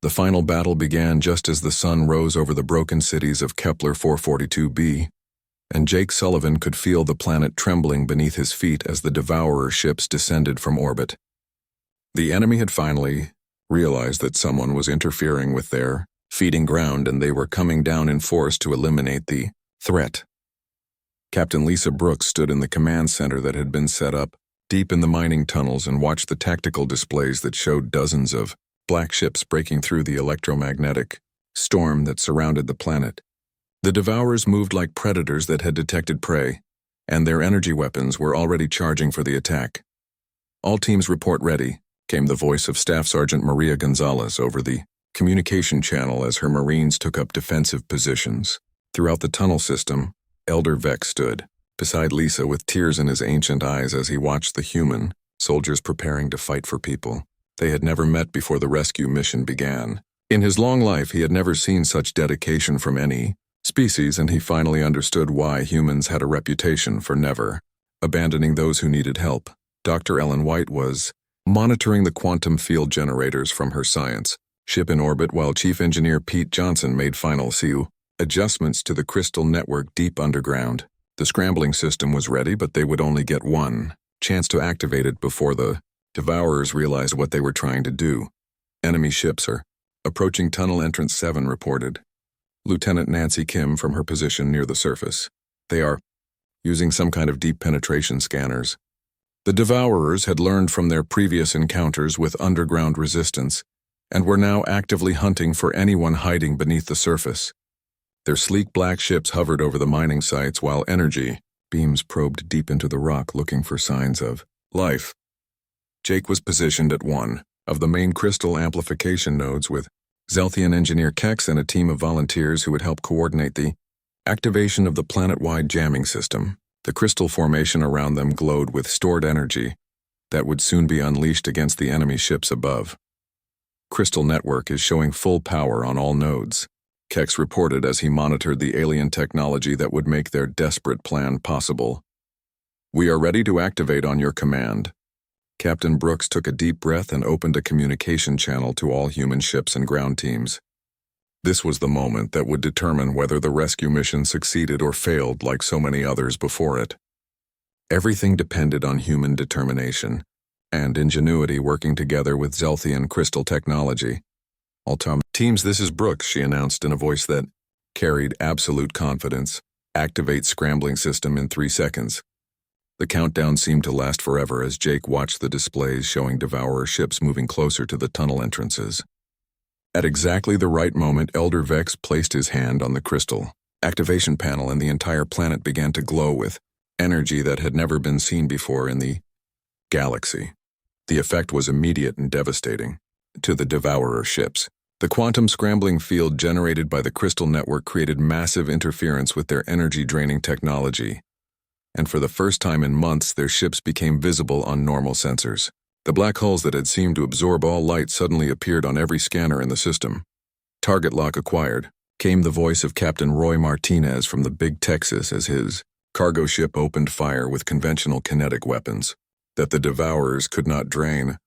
The final battle began just as the sun rose over the broken cities of Kepler 442b, and Jake Sullivan could feel the planet trembling beneath his feet as the Devourer ships descended from orbit. The enemy had finally realized that someone was interfering with their feeding ground, and they were coming down in force to eliminate the threat. Captain Lisa Brooks stood in the command center that had been set up deep in the mining tunnels and watched the tactical displays that showed dozens of black ships breaking through the electromagnetic storm that surrounded the planet. The Devourers moved like predators that had detected prey, and their energy weapons were already charging for the attack. "All teams report ready," came the voice of Staff Sergeant Maria Gonzalez over the communication channel as her Marines took up defensive positions. Throughout the tunnel system, Elder Vex stood beside Lisa with tears in his ancient eyes as he watched the human soldiers preparing to fight for people they had never met before the rescue mission began. In his long life, he had never seen such dedication from any species, and he finally understood why humans had a reputation for never abandoning those who needed help. Dr. Ellen White was monitoring the quantum field generators from her science ship in orbit, while Chief Engineer Pete Johnson made final adjustments to the crystal network deep underground. The scrambling system was ready, but they would only get one chance to activate it before the Devourers realized what they were trying to do. "Enemy ships are approaching tunnel entrance 7, reported Lieutenant Nancy Kim from her position near the surface. "They are using some kind of deep penetration scanners." The Devourers had learned from their previous encounters with underground resistance and were now actively hunting for anyone hiding beneath the surface. Their sleek black ships hovered over the mining sites while energy beams probed deep into the rock looking for signs of life. Jake was positioned at one of the main crystal amplification nodes with Zelthian engineer Kex and a team of volunteers who would help coordinate the activation of the planet-wide jamming system. The crystal formation around them glowed with stored energy that would soon be unleashed against the enemy ships above. "Crystal network is showing full power on all nodes," Kex reported as he monitored the alien technology that would make their desperate plan possible. "We are ready to activate on your command." Captain Brooks took a deep breath and opened a communication channel to all human ships and ground teams. This was the moment that would determine whether the rescue mission succeeded or failed like so many others before it. Everything depended on human determination and ingenuity working together with Zelthian crystal technology. "All teams, this is Brooks," she announced in a voice that carried absolute confidence. "Activate scrambling system in 3 seconds." The countdown seemed to last forever as Jake watched the displays showing Devourer ships moving closer to the tunnel entrances. At exactly the right moment, Elder Vex placed his hand on the crystal activation panel and the entire planet began to glow with energy that had never been seen before in the galaxy. The effect was immediate and devastating to the Devourer ships. The quantum scrambling field generated by the crystal network created massive interference with their energy-draining technology, and for the first time in months their ships became visible on normal sensors. The black holes that had seemed to absorb all light suddenly appeared on every scanner in the system. "Target lock acquired," came the voice of Captain Roy Martinez from the Big Texas as his cargo ship opened fire with conventional kinetic weapons that the Devourers could not drain.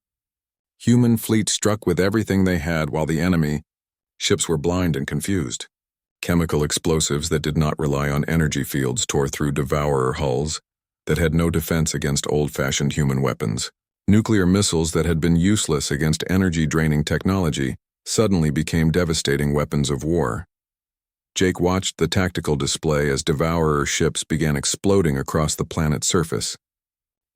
Human fleet struck with everything they had while the enemy ships were blind and confused. Chemical explosives that did not rely on energy fields tore through Devourer hulls that had no defense against old-fashioned human weapons. Nuclear missiles that had been useless against energy-draining technology suddenly became devastating weapons of war. Jake watched the tactical display as Devourer ships began exploding across the planet's surface.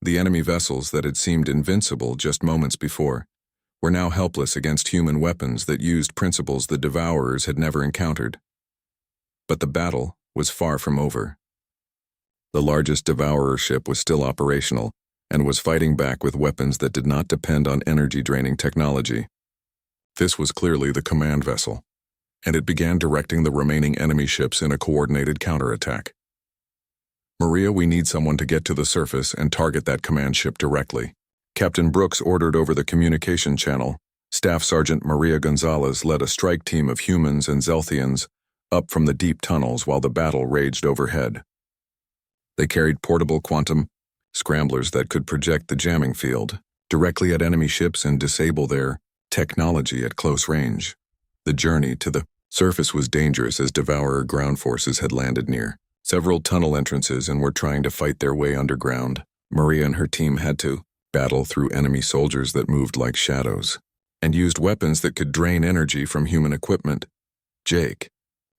The enemy vessels that had seemed invincible just moments before were now helpless against human weapons that used principles the Devourers had never encountered. But the battle was far from over. The largest Devourer ship was still operational and was fighting back with weapons that did not depend on energy-draining technology. This was clearly the command vessel, and it began directing the remaining enemy ships in a coordinated counterattack. "Maria, we need someone to get to the surface and target that command ship directly," Captain Brooks ordered over the communication channel. Staff Sergeant Maria Gonzalez led a strike team of humans and Zelthians up from the deep tunnels while the battle raged overhead. They carried portable quantum scramblers that could project the jamming field directly at enemy ships and disable their technology at close range. The journey to the surface was dangerous as Devourer ground forces had landed near several tunnel entrances and were trying to fight their way underground. Maria and her team had to battle through enemy soldiers that moved like shadows and used weapons that could drain energy from human equipment. Jake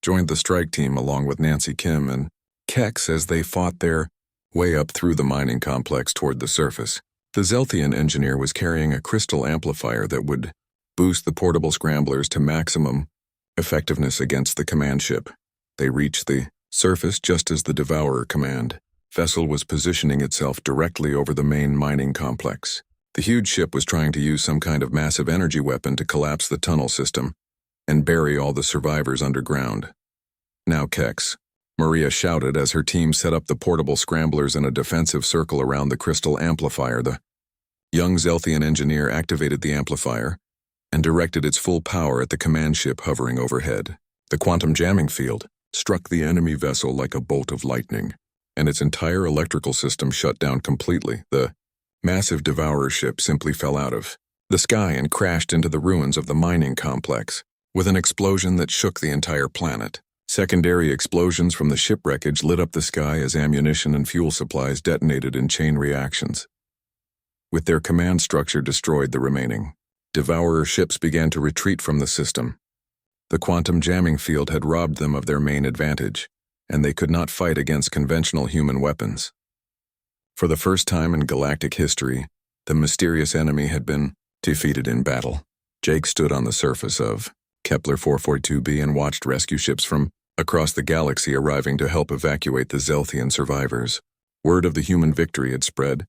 joined the strike team along with Nancy Kim and Kex as they fought their way up through the mining complex toward the surface. The Zelthian engineer was carrying a crystal amplifier that would boost the portable scramblers to maximum effectiveness against the command ship. They reached the surface just as the Devourer command vessel was positioning itself directly over the main mining complex. The huge ship was trying to use some kind of massive energy weapon to collapse the tunnel system and bury all the survivors underground. "Now, Kex," Maria shouted as her team set up the portable scramblers in a defensive circle around the crystal amplifier. The young Zelthian engineer activated the amplifier and directed its full power at the command ship hovering overhead. The quantum jamming field struck the enemy vessel like a bolt of lightning, and its entire electrical system shut down completely. The massive Devourer ship simply fell out of the sky and crashed into the ruins of the mining complex, with an explosion that shook the entire planet. Secondary explosions from the ship wreckage lit up the sky as ammunition and fuel supplies detonated in chain reactions. With their command structure destroyed, the remaining Devourer ships began to retreat from the system. The quantum jamming field had robbed them of their main advantage, and they could not fight against conventional human weapons. For the first time in galactic history, the mysterious enemy had been defeated in battle. Jake stood on the surface of Kepler 442b and watched rescue ships from across the galaxy arriving to help evacuate the Zelthian survivors. Word of the human victory had spread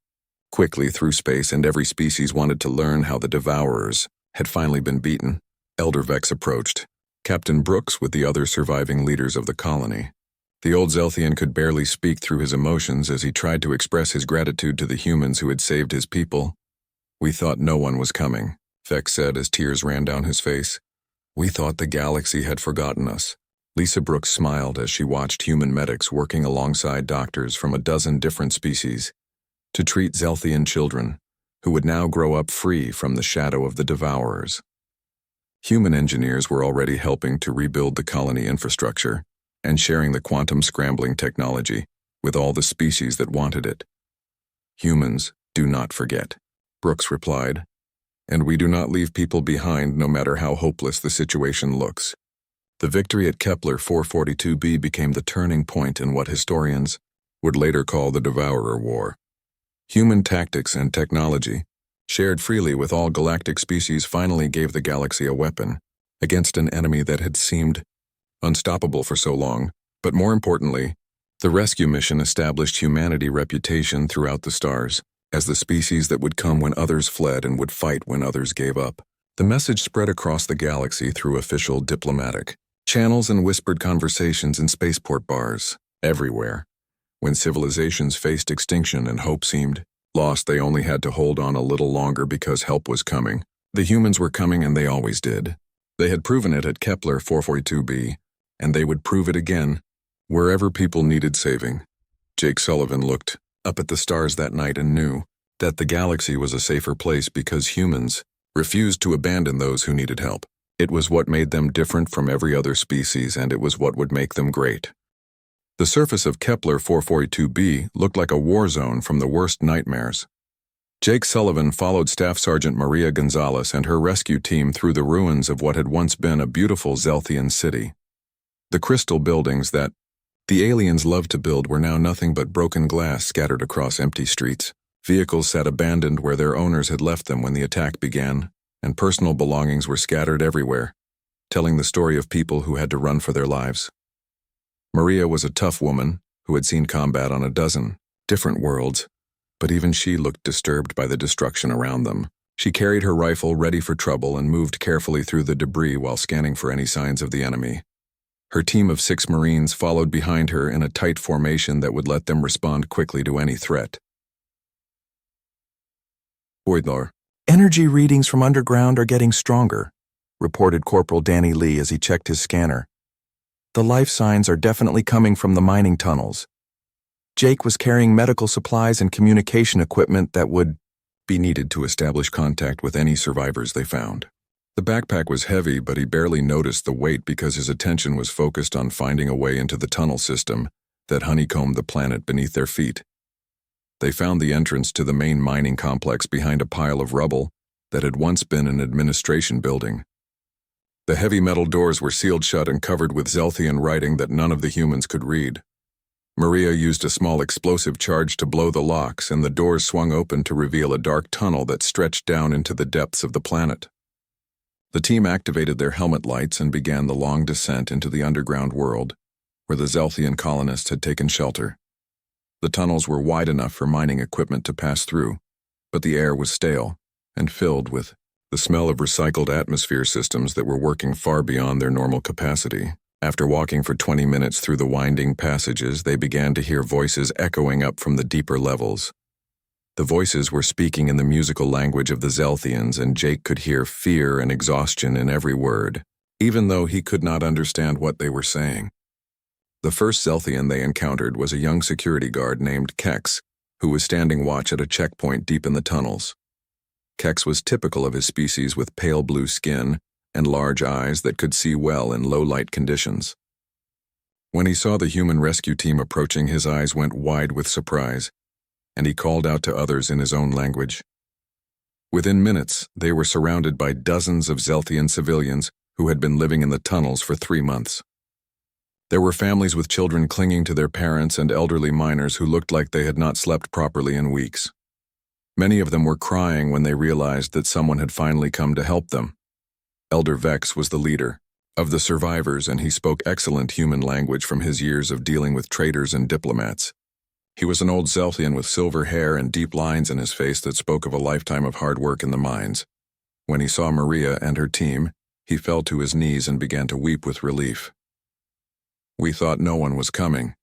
quickly through space, and every species wanted to learn how the Devourers had finally been beaten. Elder Vex approached Captain Brooks with the other surviving leaders of the colony. The old Zelthian could barely speak through his emotions as he tried to express his gratitude to the humans who had saved his people. "We thought no one was coming," Vex said as tears ran down his face. "We thought the galaxy had forgotten us." Lisa Brooks smiled as she watched human medics working alongside doctors from a dozen different species to treat Zelthian children who would now grow up free from the shadow of the Devourers. Human engineers were already helping to rebuild the colony infrastructure and sharing the quantum scrambling technology with all the species that wanted it. "Humans do not forget," Brooks replied, "and we do not leave people behind no matter how hopeless the situation looks." The victory at Kepler 442b became the turning point in what historians would later call the Devourer War. Human tactics and technology, shared freely with all galactic species, finally gave the galaxy a weapon against an enemy that had seemed unstoppable for so long. But more importantly, the rescue mission established humanity's reputation throughout the stars as the species that would come when others fled and would fight when others gave up. The message spread across the galaxy through official diplomatic channels and whispered conversations in spaceport bars. Everywhere, when civilizations faced extinction and hope seemed lost, they only had to hold on a little longer because help was coming. The humans were coming, and they always did. They had proven it at Kepler 442b, and they would prove it again wherever people needed saving. Jake Sullivan looked up at the stars that night and knew that the galaxy was a safer place because humans refused to abandon those who needed help. It was what made them different from every other species, and it was what would make them great. The surface of Kepler 442b looked like a war zone from the worst nightmares. Jake Sullivan followed Staff Sergeant Maria Gonzalez and her rescue team through the ruins of what had once been a beautiful Zelthian city. The crystal buildings that the aliens loved to build were now nothing but broken glass scattered across empty streets. Vehicles sat abandoned where their owners had left them when the attack began, and personal belongings were scattered everywhere, telling the story of people who had to run for their lives. Maria was a tough woman who had seen combat on a dozen different worlds, but even she looked disturbed by the destruction around them. She carried her rifle ready for trouble and moved carefully through the debris while scanning for any signs of the enemy. Her team of 6 Marines followed behind her in a tight formation that would let them respond quickly to any threat. Voidlore. "Energy readings from underground are getting stronger," reported Corporal Danny Lee as he checked his scanner. "The life signs are definitely coming from the mining tunnels." Jake was carrying medical supplies and communication equipment that would be needed to establish contact with any survivors they found. The backpack was heavy, but he barely noticed the weight because his attention was focused on finding a way into the tunnel system that honeycombed the planet beneath their feet. They found the entrance to the main mining complex behind a pile of rubble that had once been an administration building. The heavy metal doors were sealed shut and covered with Zelthian writing that none of the humans could read. Maria used a small explosive charge to blow the locks, and the doors swung open to reveal a dark tunnel that stretched down into the depths of the planet. The team activated their helmet lights and began the long descent into the underground world, where the Zelthian colonists had taken shelter. The tunnels were wide enough for mining equipment to pass through, but the air was stale and filled with the smell of recycled atmosphere systems that were working far beyond their normal capacity. After walking for 20 minutes through the winding passages, they began to hear voices echoing up from the deeper levels. The voices were speaking in the musical language of the Zelthians, and Jake could hear fear and exhaustion in every word, even though he could not understand what they were saying. The first Zelthian they encountered was a young security guard named Kex, who was standing watch at a checkpoint deep in the tunnels. Kex was typical of his species, with pale blue skin and large eyes that could see well in low-light conditions. When he saw the human rescue team approaching, his eyes went wide with surprise, and he called out to others in his own language. Within minutes, they were surrounded by dozens of Zelthian civilians who had been living in the tunnels for 3 months. There were families with children clinging to their parents and elderly miners who looked like they had not slept properly in weeks. Many of them were crying when they realized that someone had finally come to help them. Elder Vex was the leader of the survivors, and he spoke excellent human language from his years of dealing with traders and diplomats. He was an old Zelthian with silver hair and deep lines in his face that spoke of a lifetime of hard work in the mines. When he saw Maria and her team, he fell to his knees and began to weep with relief. "We thought no one was coming,"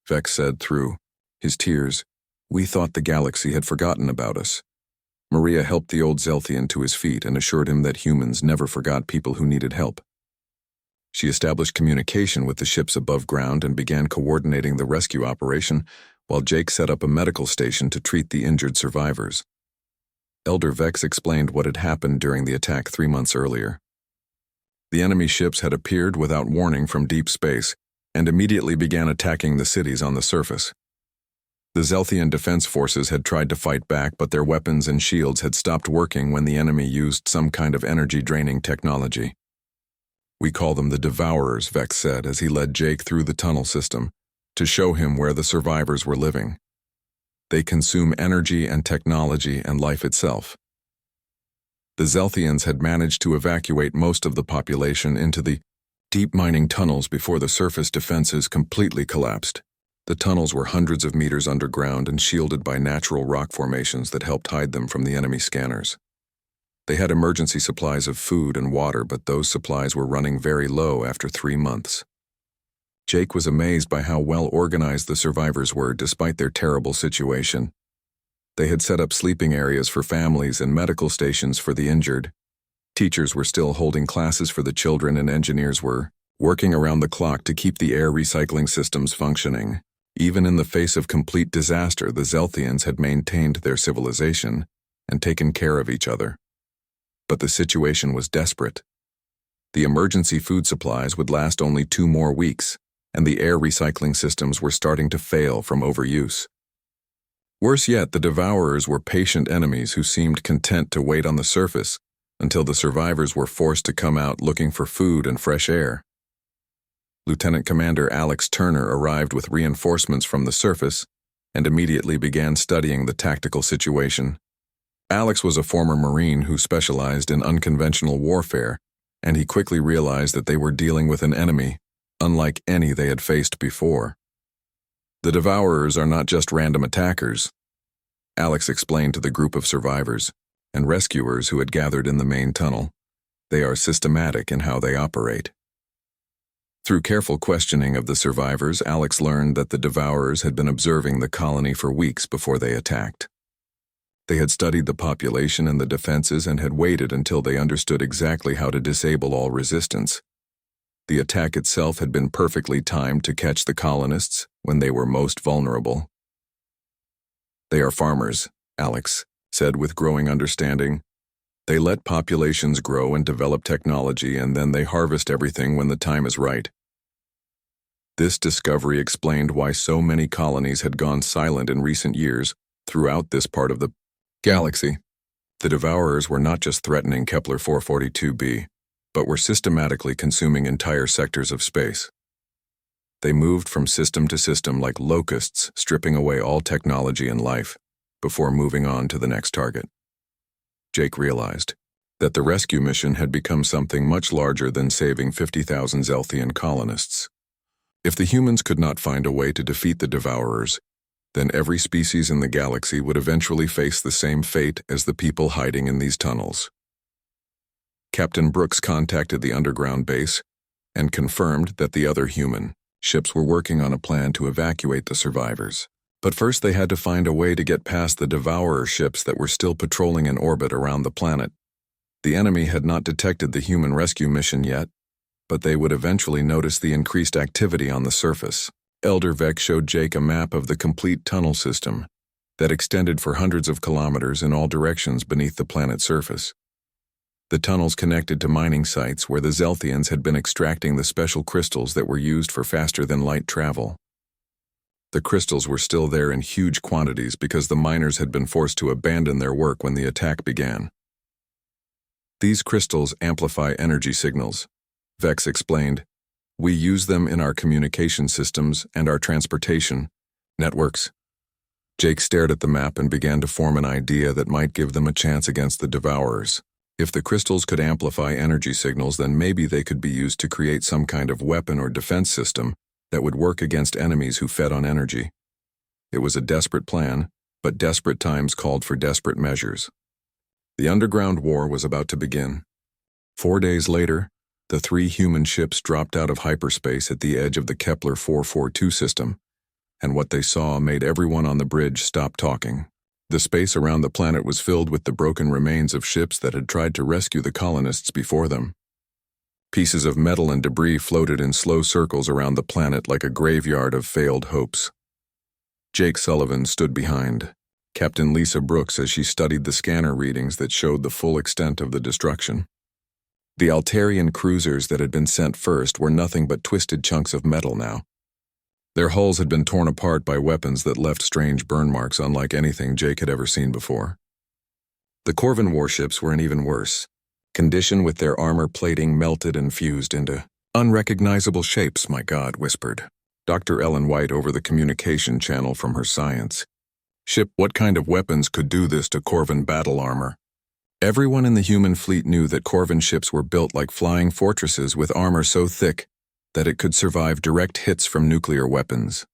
Vex said through his tears. "We thought the galaxy had forgotten about us." Maria helped the old Zelthian to his feet and assured him that humans never forgot people who needed help. She established communication with the ships above ground and began coordinating the rescue operation, while Jake set up a medical station to treat the injured survivors. Elder Vex explained what had happened during the attack 3 months earlier. The enemy ships had appeared without warning from deep space and immediately began attacking the cities on the surface. The Zelthian defense forces had tried to fight back, but their weapons and shields had stopped working when the enemy used some kind of energy-draining technology. "We call them the Devourers," Vex said as he led Jake through the tunnel system to show him where the survivors were living. "They consume energy and technology and life itself." The Zelthians had managed to evacuate most of the population into the deep mining tunnels before the surface defenses completely collapsed. The tunnels were hundreds of meters underground and shielded by natural rock formations that helped hide them from the enemy scanners. They had emergency supplies of food and water, but those supplies were running very low after 3 months. Jake was amazed by how well organized the survivors were despite their terrible situation. They had set up sleeping areas for families and medical stations for the injured. Teachers were still holding classes for the children, and engineers were working around the clock to keep the air recycling systems functioning. Even in the face of complete disaster, the Zelthians had maintained their civilization and taken care of each other. But the situation was desperate. The emergency food supplies would last only 2 more weeks, and the air recycling systems were starting to fail from overuse. Worse yet, the Devourers were patient enemies who seemed content to wait on the surface until the survivors were forced to come out looking for food and fresh air. Lieutenant Commander Alex Turner arrived with reinforcements from the surface and immediately began studying the tactical situation. Alex was a former Marine who specialized in unconventional warfare, and he quickly realized that they were dealing with an enemy unlike any they had faced before. "The Devourers are not just random attackers," Alex explained to the group of survivors and rescuers who had gathered in the main tunnel. "They are systematic in how they operate." Through careful questioning of the survivors, Alex learned that the Devourers had been observing the colony for weeks before they attacked. They had studied the population and the defenses and had waited until they understood exactly how to disable all resistance. The attack itself had been perfectly timed to catch the colonists when they were most vulnerable. "They are farmers," Alex said with growing understanding. They let populations grow and develop technology, and then they harvest everything when the time is right. This discovery explained why so many colonies had gone silent in recent years throughout this part of the galaxy. The Devourers were not just threatening Kepler 442b, but were systematically consuming entire sectors of space. They moved from system to system like locusts, stripping away all technology and life, before moving on to the next target. Jake realized that the rescue mission had become something much larger than saving 50,000 Zelthian colonists. If the humans could not find a way to defeat the Devourers, then every species in the galaxy would eventually face the same fate as the people hiding in these tunnels. Captain Brooks contacted the underground base and confirmed that the other human ships were working on a plan to evacuate the survivors. But first they had to find a way to get past the Devourer ships that were still patrolling in orbit around the planet. The enemy had not detected the human rescue mission yet, but they would eventually notice the increased activity on the surface. Elder Vec showed Jake a map of the complete tunnel system that extended for hundreds of kilometers in all directions beneath the planet's surface. The tunnels connected to mining sites where the Zelthians had been extracting the special crystals that were used for faster-than-light travel. The crystals were still there in huge quantities because the miners had been forced to abandon their work when the attack began. These crystals amplify energy signals, Vex explained. We use them in our communication systems and our transportation networks. Jake stared at the map and began to form an idea that might give them a chance against the Devourers. If the crystals could amplify energy signals, then maybe they could be used to create some kind of weapon or defense system that would work against enemies who fed on energy. It was a desperate plan, but desperate times called for desperate measures. The underground war was about to begin. 4 days later, the 3 human ships dropped out of hyperspace at the edge of the Kepler 442 system, and what they saw made everyone on the bridge stop talking. The space around the planet was filled with the broken remains of ships that had tried to rescue the colonists before them. Pieces of metal and debris floated in slow circles around the planet like a graveyard of failed hopes. Jake Sullivan stood behind Captain Lisa Brooks as she studied the scanner readings that showed the full extent of the destruction. The Altarian cruisers that had been sent first were nothing but twisted chunks of metal now. Their hulls had been torn apart by weapons that left strange burn marks unlike anything Jake had ever seen before. The Corvin warships were an even worse condition, with their armor plating melted and fused into unrecognizable shapes. My God, whispered Dr. Ellen White over the communication channel from her science ship. What kind of weapons could do this to Corvin battle armor? Everyone in the human fleet knew that Corvin ships were built like flying fortresses with armor so thick that it could survive direct hits from nuclear weapons.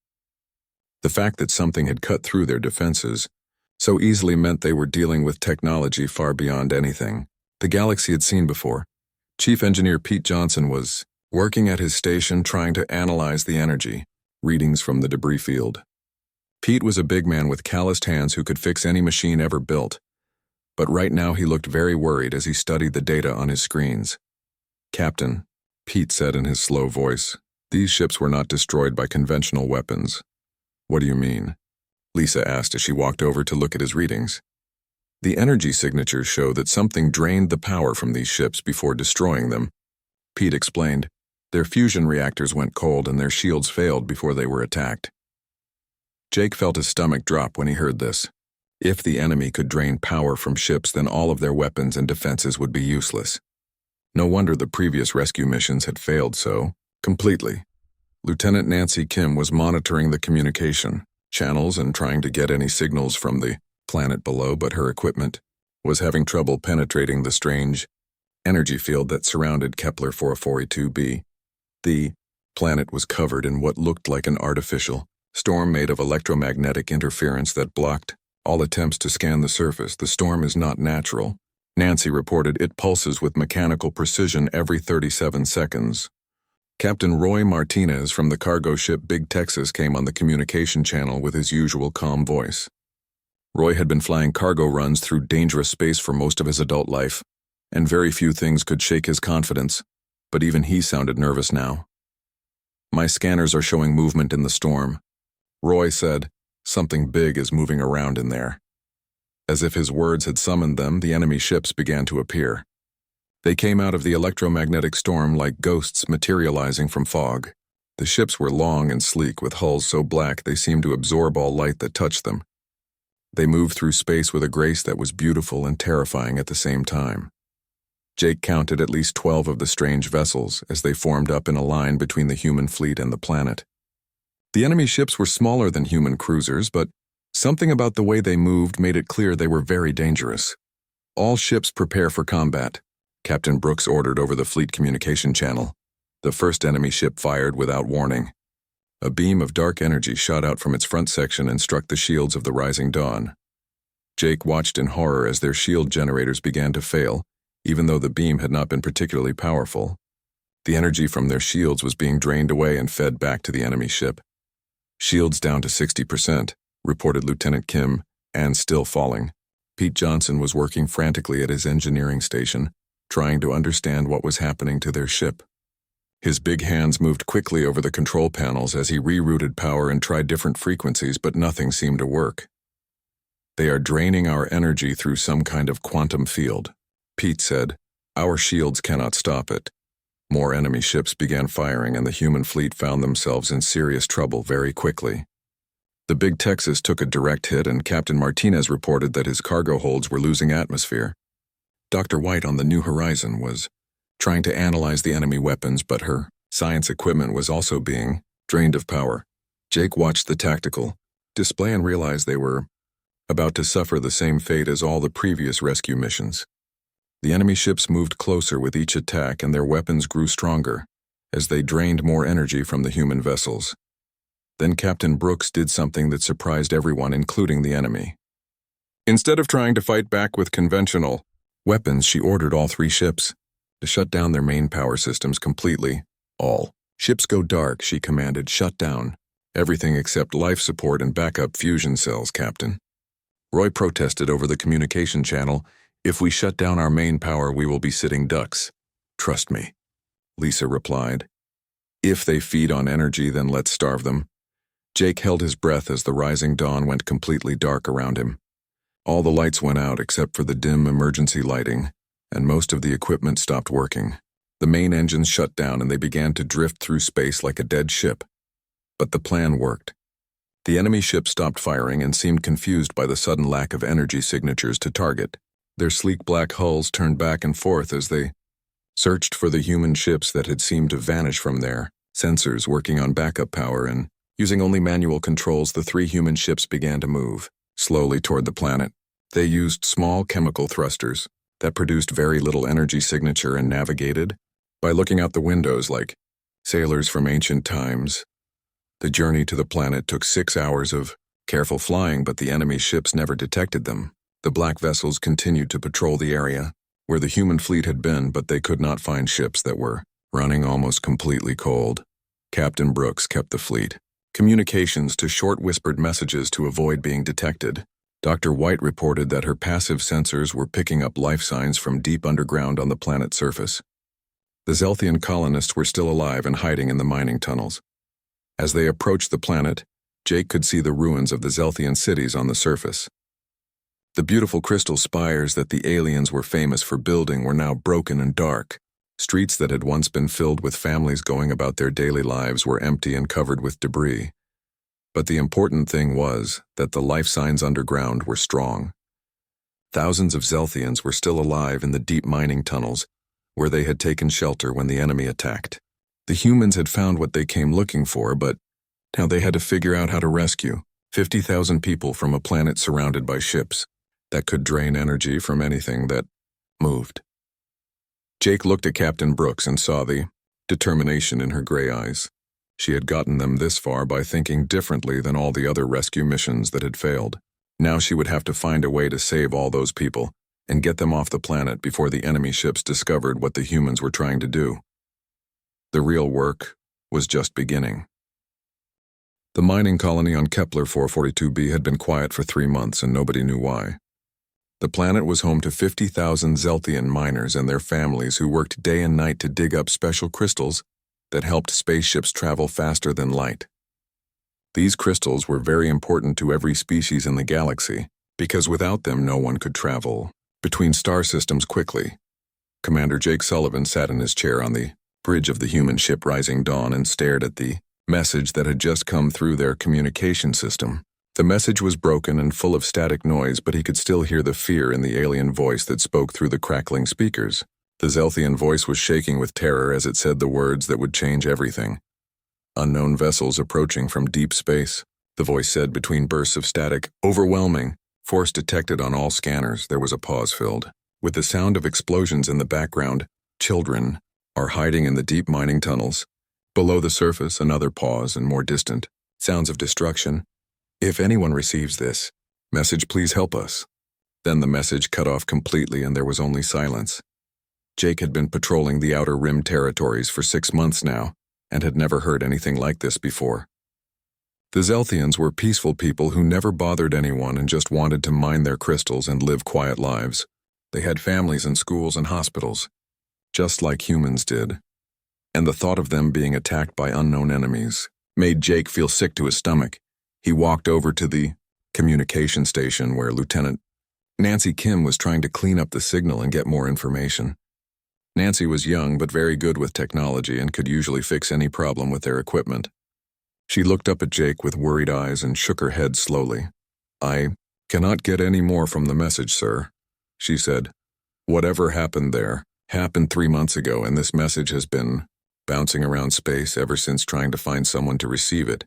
The fact that something had cut through their defenses so easily meant they were dealing with technology far beyond anything the galaxy had seen before. Chief Engineer Pete Johnson was working at his station trying to analyze the energy readings from the debris field. Pete was a big man with calloused hands who could fix any machine ever built, but right now he looked very worried as he studied the data on his screens. Captain, Pete said in his slow voice, these ships were not destroyed by conventional weapons. What do you mean? Lisa asked as she walked over to look at his readings. The energy signatures show that something drained the power from these ships before destroying them. Pete explained, their fusion reactors went cold and their shields failed before they were attacked. Jake felt his stomach drop when he heard this. If the enemy could drain power from ships, then all of their weapons and defenses would be useless. No wonder the previous rescue missions had failed so completely. Lieutenant Nancy Kim was monitoring the communication channels and trying to get any signals from the planet below, but her equipment was having trouble penetrating the strange energy field that surrounded Kepler 442b. The planet was covered in what looked like an artificial storm made of electromagnetic interference that blocked all attempts to scan the surface. The storm is not natural, Nancy reported. It pulses with mechanical precision every 37 seconds. Captain Roy Martinez from the cargo ship Big Texas came on the communication channel with his usual calm voice. Roy had been flying cargo runs through dangerous space for most of his adult life, and very few things could shake his confidence, but even he sounded nervous now. My scanners are showing movement in the storm, Roy said. Something big is moving around in there. As if his words had summoned them, the enemy ships began to appear. They came out of the electromagnetic storm like ghosts materializing from fog. The ships were long and sleek, with hulls so black they seemed to absorb all light that touched them. They moved through space with a grace that was beautiful and terrifying at the same time. Jake counted at least 12 of the strange vessels as they formed up in a line between the human fleet and the planet. The enemy ships were smaller than human cruisers, but something about the way they moved made it clear they were very dangerous. "All ships prepare for combat," Captain Brooks ordered over the fleet communication channel. The first enemy ship fired without warning. A beam of dark energy shot out from its front section and struck the shields of the rising dawn. Jake watched in horror as their shield generators began to fail, even though the beam had not been particularly powerful. The energy from their shields was being drained away and fed back to the enemy ship. "Shields down to 60%, reported Lieutenant Kim, and still falling. Pete Johnson was working frantically at his engineering station, trying to understand what was happening to their ship. His big hands moved quickly over the control panels as he rerouted power and tried different frequencies, but nothing seemed to work. "They are draining our energy through some kind of quantum field," Pete said. "Our shields cannot stop it." More enemy ships began firing, and the human fleet found themselves in serious trouble very quickly. The Big Texas took a direct hit, and Captain Martinez reported that his cargo holds were losing atmosphere. Dr. White on the New Horizon was trying to analyze the enemy weapons, but her science equipment was also being drained of power. Jake watched the tactical display and realized they were about to suffer the same fate as all the previous rescue missions. The enemy ships moved closer with each attack, and their weapons grew stronger as they drained more energy from the human vessels. Then Captain Brooks did something that surprised everyone, including the enemy. Instead of trying to fight back with conventional weapons, she ordered all 3 ships to shut down their main power systems completely. "All ships go dark," she commanded. "Shut down everything except life support and backup fusion cells, Captain." Roy protested over the communication channel. "If we shut down our main power, we will be sitting ducks." "Trust me," Lisa replied. "If they feed on energy, then let's starve them." Jake held his breath as the rising dawn went completely dark around him. All the lights went out except for the dim emergency lighting, and most of the equipment stopped working. The main engines shut down and they began to drift through space like a dead ship. But the plan worked. The enemy ship stopped firing and seemed confused by the sudden lack of energy signatures to target. Their sleek black hulls turned back and forth as they searched for the human ships that had seemed to vanish from their sensors. Working on backup power and using only manual controls, the 3 human ships began to move slowly toward the planet. They used small chemical thrusters that produced very little energy signature and navigated by looking out the windows like sailors from ancient times. The journey to the planet took 6 hours of careful flying, but the enemy ships never detected them. The black vessels continued to patrol the area where the human fleet had been, but they could not find ships that were running almost completely cold. Captain Brooks kept the fleet communications to short whispered messages to avoid being detected. Dr. White reported that her passive sensors were picking up life signs from deep underground on the planet's surface. The Zelthian colonists were still alive and hiding in the mining tunnels. As they approached the planet, Jake could see the ruins of the Zelthian cities on the surface. The beautiful crystal spires that the aliens were famous for building were now broken and dark. Streets that had once been filled with families going about their daily lives were empty and covered with debris. But the important thing was that the life signs underground were strong. Thousands of Zelthians were still alive in the deep mining tunnels where they had taken shelter when the enemy attacked. The humans had found what they came looking for, but now they had to figure out how to rescue 50,000 people from a planet surrounded by ships that could drain energy from anything that moved. Jake looked at Captain Brooks and saw the determination in her gray eyes. She had gotten them this far by thinking differently than all the other rescue missions that had failed. Now she would have to find a way to save all those people and get them off the planet before the enemy ships discovered what the humans were trying to do. The real work was just beginning. The mining colony on Kepler 442b had been quiet for 3 months, and nobody knew why. The planet was home to 50,000 Zelthian miners and their families who worked day and night to dig up special crystals that helped spaceships travel faster than light. These crystals were very important to every species in the galaxy because without them no one could travel between star systems quickly. Commander Jake Sullivan sat in his chair on the bridge of the human ship Rising Dawn and stared at the message that had just come through their communication system. The message was broken and full of static noise, but he could still hear the fear in the alien voice that spoke through the crackling speakers. The Zelthian voice was shaking with terror as it said the words that would change everything. "Unknown vessels approaching from deep space," the voice said between bursts of static. "Overwhelming. Force detected on all scanners." There was a pause filled with the sound of explosions in the background. "Children are hiding in the deep mining tunnels." Below the surface, another pause and more distant sounds of destruction. "If anyone receives this message, please help us." Then the message cut off completely and there was only silence. Jake had been patrolling the Outer Rim territories for 6 months now and had never heard anything like this before. The Zelthians were peaceful people who never bothered anyone and just wanted to mine their crystals and live quiet lives. They had families and schools and hospitals, just like humans did. And the thought of them being attacked by unknown enemies made Jake feel sick to his stomach. He walked over to the communication station where Lieutenant Nancy Kim was trying to clean up the signal and get more information. Nancy was young but very good with technology and could usually fix any problem with their equipment. She looked up at Jake with worried eyes and shook her head slowly. "I cannot get any more from the message, sir," she said. "Whatever happened there happened 3 months ago, and this message has been bouncing around space ever since, trying to find someone to receive it."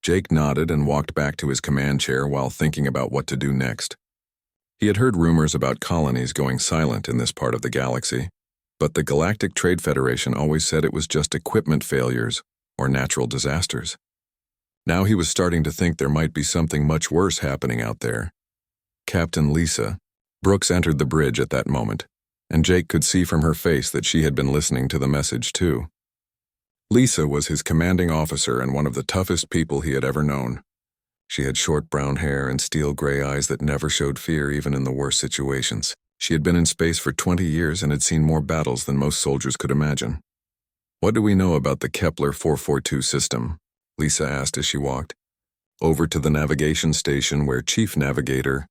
Jake nodded and walked back to his command chair while thinking about what to do next. He had heard rumors about colonies going silent in this part of the galaxy, but the Galactic Trade Federation always said it was just equipment failures or natural disasters. Now he was starting to think there might be something much worse happening out there. Captain Lisa Brooks entered the bridge at that moment, and Jake could see from her face that she had been listening to the message too. Lisa was his commanding officer and one of the toughest people he had ever known. She had short brown hair and steel gray eyes that never showed fear even in the worst situations. She had been in space for 20 years and had seen more battles than most soldiers could imagine. "What do we know about the Kepler 442 system?" Lisa asked as she walked over to the navigation station where Chief Navigator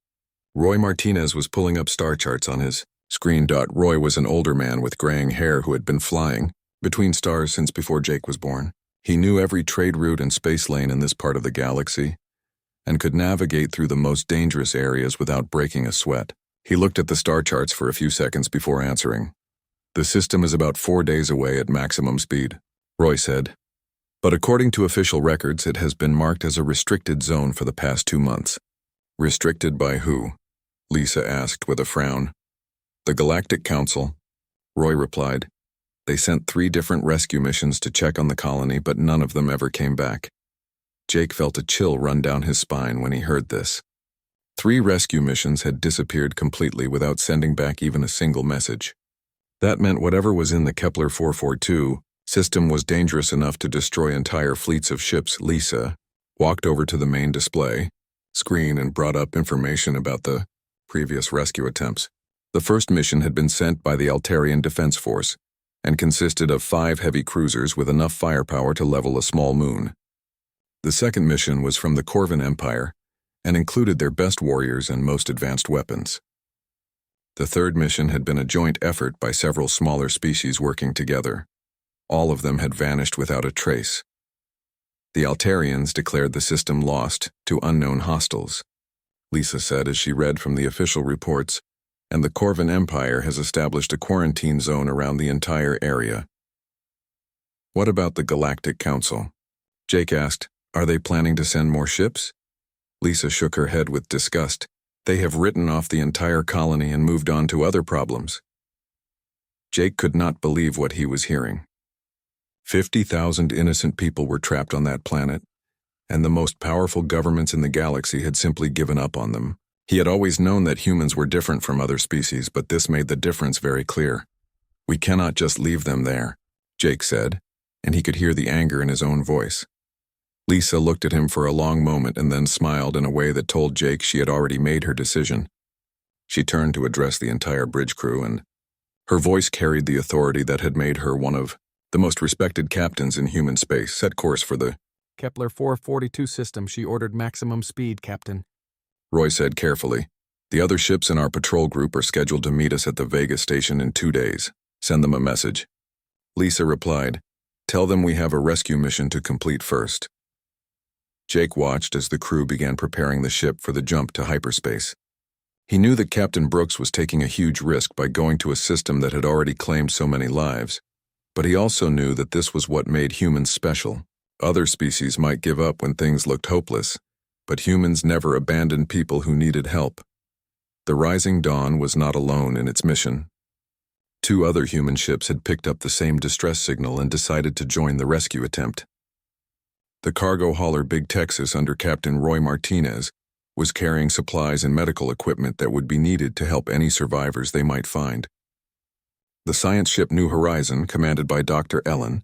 Roy Martinez was pulling up star charts on his screen. Roy was an older man with graying hair who had been flying between stars since before Jake was born. He knew every trade route and space lane in this part of the galaxy and could navigate through the most dangerous areas without breaking a sweat. He looked at the star charts for a few seconds before answering. "The system is about 4 days away at maximum speed," Roy said. "But according to official records, it has been marked as a restricted zone for the past 2 months. "Restricted by who?" Lisa asked with a frown. "The Galactic Council," Roy replied. "They sent 3 different rescue missions to check on the colony, but none of them ever came back." Jake felt a chill run down his spine when he heard this. 3 rescue missions had disappeared completely without sending back even a single message. That meant whatever was in the Kepler 442 system was dangerous enough to destroy entire fleets of ships. Lisa walked over to the main display screen and brought up information about the previous rescue attempts. The first mission had been sent by the Altarian Defense Force and consisted of 5 heavy cruisers with enough firepower to level a small moon. The second mission was from the Corvin Empire and included their best warriors and most advanced weapons. The third mission had been a joint effort by several smaller species working together. All of them had vanished without a trace. The Altarians declared the system lost to unknown hostiles, Lisa said as she read from the official reports, and the Corvin Empire has established a quarantine zone around the entire area. "What about the Galactic Council?" Jake asked. "Are they planning to send more ships?" Lisa shook her head with disgust. "They have written off the entire colony and moved on to other problems." Jake could not believe what he was hearing. 50,000 innocent people were trapped on that planet, and the most powerful governments in the galaxy had simply given up on them. He had always known that humans were different from other species, but this made the difference very clear. "We cannot just leave them there," Jake said, and he could hear the anger in his own voice. Lisa looked at him for a long moment and then smiled in a way that told Jake she had already made her decision. She turned to address the entire bridge crew, and her voice carried the authority that had made her one of the most respected captains in human space. "Set course for the Kepler 442 system." She ordered maximum speed, Captain. Roy said carefully. The other ships in our patrol group are scheduled to meet us at the Vega station in 2 days. Send them a message. Lisa replied, Tell them we have a rescue mission to complete first. Jake watched as the crew began preparing the ship for the jump to hyperspace. He knew that Captain Brooks was taking a huge risk by going to a system that had already claimed so many lives, but he also knew that this was what made humans special. Other species might give up when things looked hopeless, but humans never abandoned people who needed help. The Rising Dawn was not alone in its mission. 2 other human ships had picked up the same distress signal and decided to join the rescue attempt. The cargo hauler Big Texas under Captain Roy Martinez was carrying supplies and medical equipment that would be needed to help any survivors they might find. The science ship New Horizon, commanded by Dr. Ellen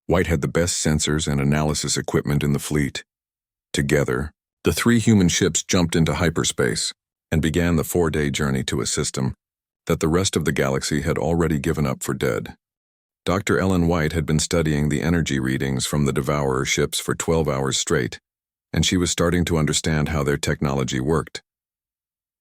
White, had the best sensors and analysis equipment in the fleet. Together, the 3 human ships jumped into hyperspace and began the 4-day journey to a system that the rest of the galaxy had already given up for dead. Dr. Ellen White had been studying the energy readings from the Devourer ships for 12 hours straight, and she was starting to understand how their technology worked.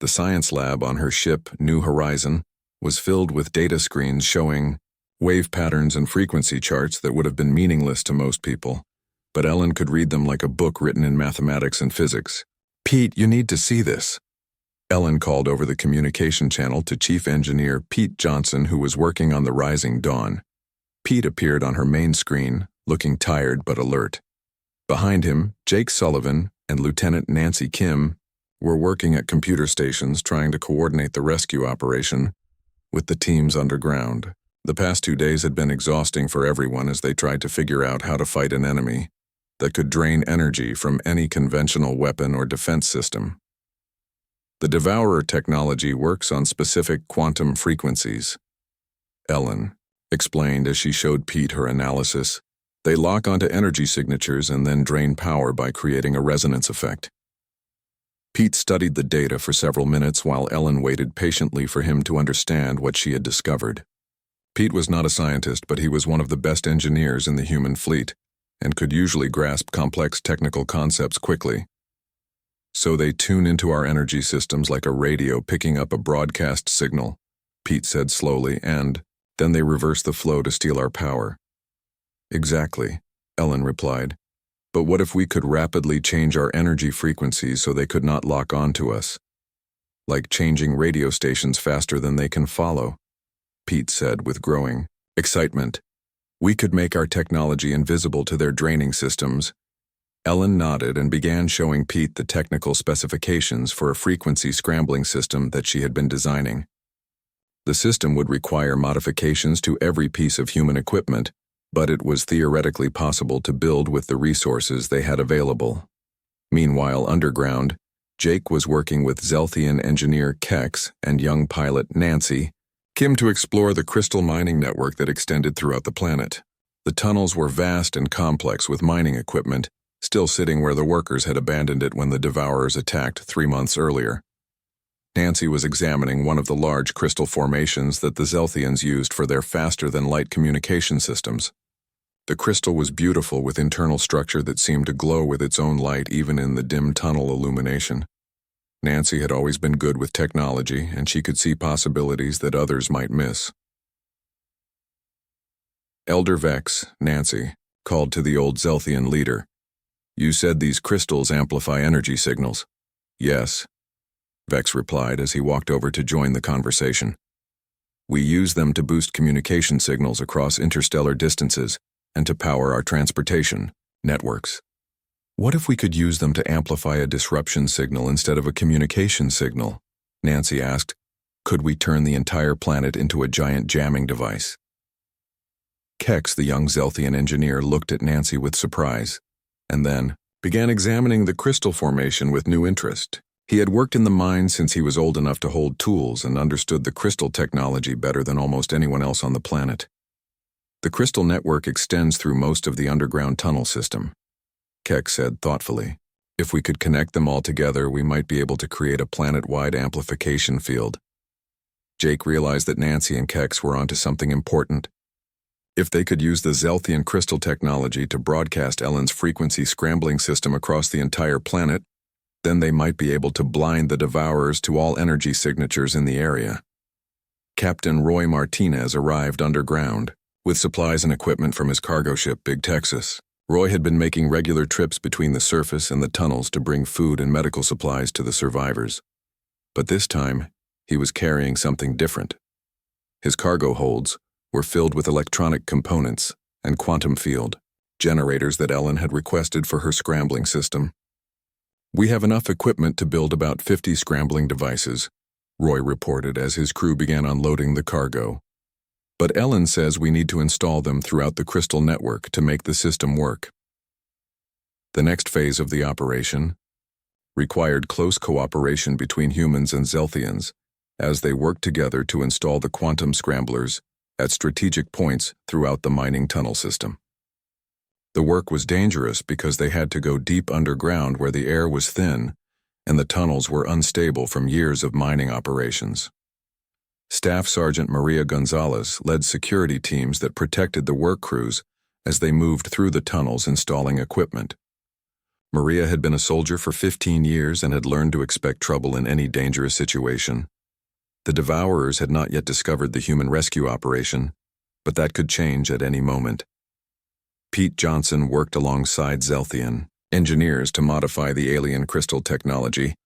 The science lab on her ship, New Horizon, was filled with data screens showing wave patterns and frequency charts that would have been meaningless to most people, but Ellen could read them like a book written in mathematics and physics. Pete, you need to see this. Ellen called over the communication channel to Chief Engineer Pete Johnson, who was working on the Rising Dawn. Pete appeared on her main screen, looking tired but alert. Behind him, Jake Sullivan and Lieutenant Nancy Kim were working at computer stations trying to coordinate the rescue operation with the teams underground. The past 2 days had been exhausting for everyone as they tried to figure out how to fight an enemy that could drain energy from any conventional weapon or defense system. The Devourer technology works on specific quantum frequencies. Ellen explained as she showed Pete her analysis. They lock onto energy signatures and then drain power by creating a resonance effect. Pete studied the data for several minutes while Ellen waited patiently for him to understand what she had discovered. Pete was not a scientist, but he was one of the best engineers in the human fleet and could usually grasp complex technical concepts quickly. So they tune into our energy systems like a radio picking up a broadcast signal, Pete said slowly, and then they reverse the flow to steal our power. Exactly, Ellen replied. But what if we could rapidly change our energy frequencies so they could not lock on to us? Like changing radio stations faster than they can follow, Pete said with growing excitement. We could make our technology invisible to their draining systems. Ellen nodded and began showing Pete the technical specifications for a frequency scrambling system that she had been designing. The system would require modifications to every piece of human equipment, but it was theoretically possible to build with the resources they had available. Meanwhile, underground, Jake was working with Zelthian engineer Kex and young pilot Nancy Kim to explore the crystal mining network that extended throughout the planet. The tunnels were vast and complex with mining equipment, still sitting where the workers had abandoned it when the Devourers attacked 3 months earlier. Nancy was examining one of the large crystal formations that the Zelthians used for their faster-than-light communication systems. The crystal was beautiful with internal structure that seemed to glow with its own light even in the dim tunnel illumination. Nancy had always been good with technology, and she could see possibilities that others might miss. Elder Vex, Nancy, called to the old Zelthian leader. You said these crystals amplify energy signals. Yes, Vex replied as he walked over to join the conversation. We use them to boost communication signals across interstellar distances and to power our transportation networks. What if we could use them to amplify a disruption signal instead of a communication signal? Nancy asked. Could we turn the entire planet into a giant jamming device? Kex, the young Zelthian engineer, looked at Nancy with surprise, and then began examining the crystal formation with new interest. He had worked in the mine since he was old enough to hold tools and understood the crystal technology better than almost anyone else on the planet. The crystal network extends through most of the underground tunnel system, Keck said thoughtfully. If we could connect them all together, we might be able to create a planet-wide amplification field. Jake realized that Nancy and Kex were onto something important. If they could use the Zelthian crystal technology to broadcast Ellen's frequency scrambling system across the entire planet, Then they might be able to blind the Devourers to all energy signatures in the area. Captain Roy Martinez arrived underground, with supplies and equipment from his cargo ship Big Texas. Roy had been making regular trips between the surface and the tunnels to bring food and medical supplies to the survivors. But this time, he was carrying something different. His cargo holds were filled with electronic components and quantum field generators that Ellen had requested for her scrambling system. "We have enough equipment to build about 50 scrambling devices," Roy reported as his crew began unloading the cargo. "But Ellen says we need to install them throughout the crystal network to make the system work." The next phase of the operation required close cooperation between humans and Zelthians as they worked together to install the quantum scramblers at strategic points throughout the mining tunnel system. The work was dangerous because they had to go deep underground where the air was thin and the tunnels were unstable from years of mining operations. Staff Sergeant Maria Gonzalez led security teams that protected the work crews as they moved through the tunnels installing equipment. Maria had been a soldier for 15 years and had learned to expect trouble in any dangerous situation. The Devourers had not yet discovered the human rescue operation, but that could change at any moment. Pete Johnson worked alongside Zelthian engineers to modify the alien crystal technology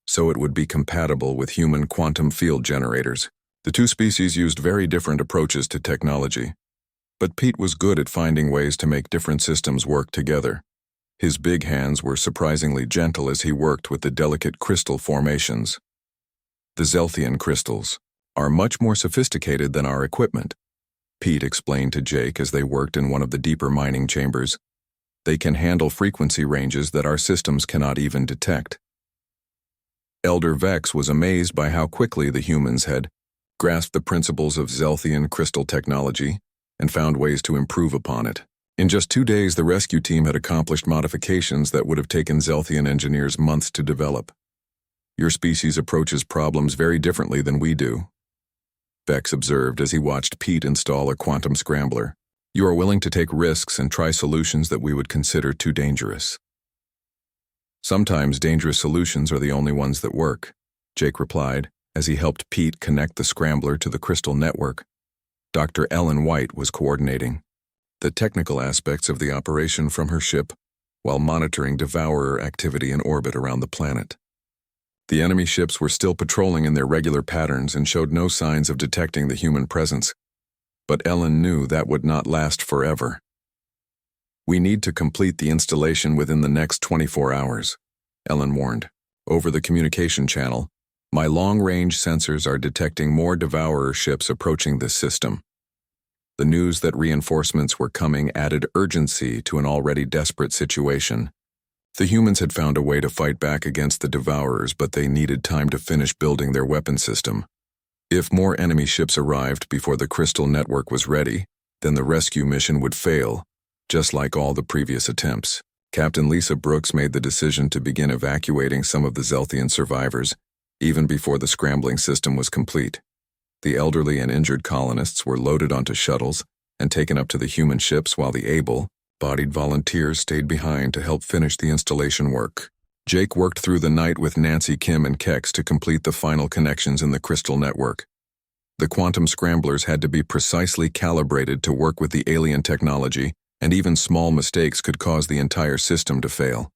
so it would be compatible with human quantum field generators. The two species used very different approaches to technology, but Pete was good at finding ways to make different systems work together. His big hands were surprisingly gentle as he worked with the delicate crystal formations. "The Zelthian crystals are much more sophisticated than our equipment," Pete explained to Jake as they worked in one of the deeper mining chambers. "They can handle frequency ranges that our systems cannot even detect." Elder Vex was amazed by how quickly the humans had grasped the principles of Zelthian crystal technology and found ways to improve upon it. In just 2 days, the rescue team had accomplished modifications that would have taken Zelthian engineers months to develop. "Your species approaches problems very differently than we do," Vex observed as he watched Pete install a quantum scrambler. "You are willing to take risks and try solutions that we would consider too dangerous." "Sometimes dangerous solutions are the only ones that work," Jake replied as he helped Pete connect the scrambler to the crystal network. Dr. Ellen White was coordinating the technical aspects of the operation from her ship while monitoring Devourer activity in orbit around the planet. The enemy ships were still patrolling in their regular patterns and showed no signs of detecting the human presence, but Ellen knew that would not last forever. "We need to complete the installation within the next 24 hours, Ellen warned. "Over the communication channel, my long-range sensors are detecting more Devourer ships approaching this system." The news that reinforcements were coming added urgency to an already desperate situation. The humans had found a way to fight back against the Devourers, but they needed time to finish building their weapon system. If more enemy ships arrived before the crystal network was ready, then the rescue mission would fail, just like all the previous attempts. Captain Lisa Brooks made the decision to begin evacuating some of the Zelthian survivors, even before the scrambling system was complete. The elderly and injured colonists were loaded onto shuttles and taken up to the human ships while the able-bodied volunteers stayed behind to help finish the installation work. Jake worked through the night with Nancy, Kim, and Kex to complete the final connections in the crystal network. The quantum scramblers had to be precisely calibrated to work with the alien technology, and even small mistakes could cause the entire system to fail.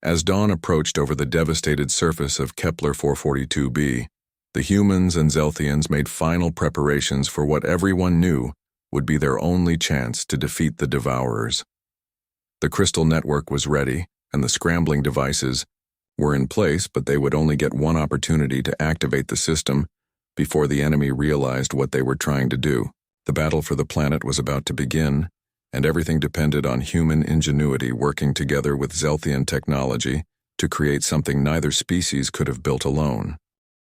As dawn approached over the devastated surface of Kepler 442b, the humans and Zelthians made final preparations for what everyone knew would be their only chance to defeat the Devourers. The crystal network was ready, and the scrambling devices were in place, but they would only get one opportunity to activate the system before the enemy realized what they were trying to do. The battle for the planet was about to begin, and everything depended on human ingenuity working together with Zelthian technology to create something neither species could have built alone.